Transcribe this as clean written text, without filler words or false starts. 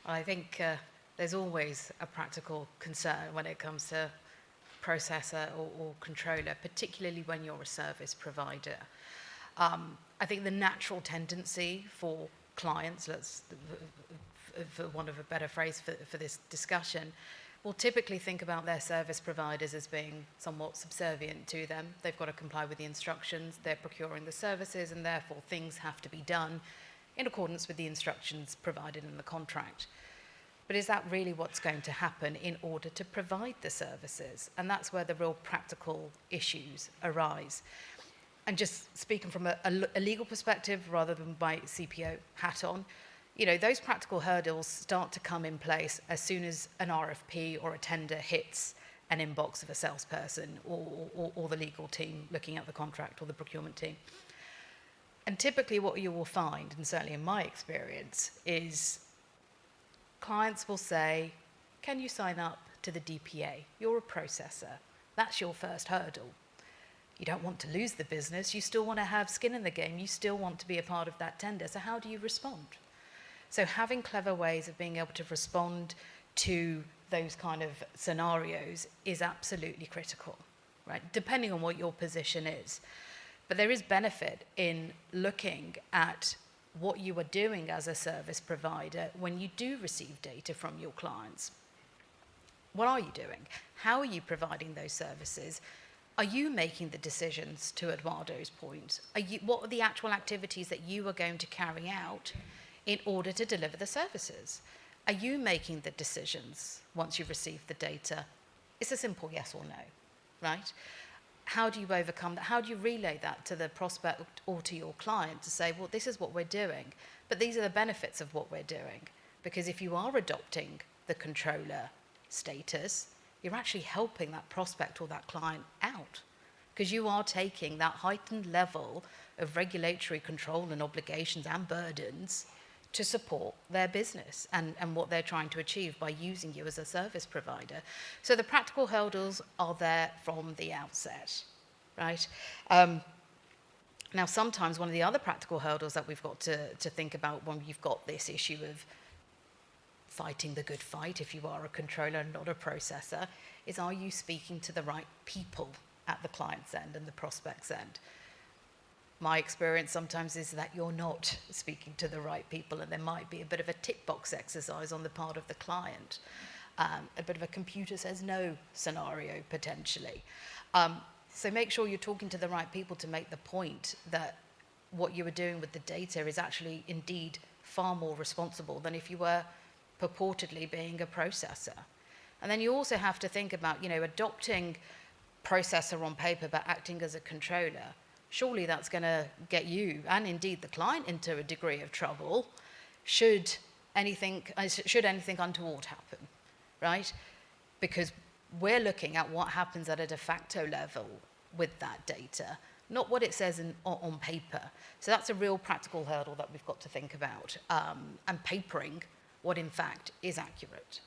I think there's always a practical concern when it comes to processor or controller, particularly when you're a service provider. I think the natural tendency for clients, for want of a better phrase for this discussion, will typically think about their service providers as being somewhat subservient to them. They've got to comply with the instructions, they're procuring the services, and therefore things have to be done in accordance with the instructions provided in the contract. But is that really what's going to happen in order to provide the services? And that's where the real practical issues arise. And just speaking from a legal perspective, rather than my CPO hat on, those practical hurdles start to come in place as soon as an RFP or a tender hits an inbox of a salesperson or the legal team looking at the contract, or the procurement team. And typically what you will find, and certainly in my experience, is clients will say, can you sign up to the DPA? You're a processor. That's your first hurdle. You don't want to lose the business. You still want to have skin in the game. You still want to be a part of that tender. So how do you respond? So having clever ways of being able to respond to those kind of scenarios is absolutely critical, right? Depending on what your position is. But there is benefit in looking at what you are doing as a service provider when you do receive data from your clients. What are you doing? How are you providing those services? Are you making the decisions, to Eduardo's point? What are the actual activities that you are going to carry out in order to deliver the services? Are you making the decisions once you've received the data? It's a simple yes or no, right? How do you overcome that? How do you relay that to the prospect or to your client to say, well, this is what we're doing, but these are the benefits of what we're doing? Because if you are adopting the controller status, you're actually helping that prospect or that client out, because you are taking that heightened level of regulatory control and obligations and burdens to support their business and what they're trying to achieve by using you as a service provider. So the practical hurdles are there from the outset, right? Now, sometimes one of the other practical hurdles that we've got to think about when you've got this issue of fighting the good fight, if you are a controller and not a processor, is, are you speaking to the right people at the client's end and the prospect's end? My experience sometimes is that you're not speaking to the right people, and there might be a bit of a tick box exercise on the part of the client, a bit of a computer says no scenario potentially. So make sure you're talking to the right people to make the point that what you are doing with the data is actually indeed far more responsible than if you were purportedly being a processor. And then you also have to think about, adopting processor on paper but acting as a controller. Surely that's going to get you and indeed the client into a degree of trouble should anything untoward happen, right? Because we're looking at what happens at a de facto level with that data, not what it says on paper. So that's a real practical hurdle that we've got to think about, and papering what in fact is accurate.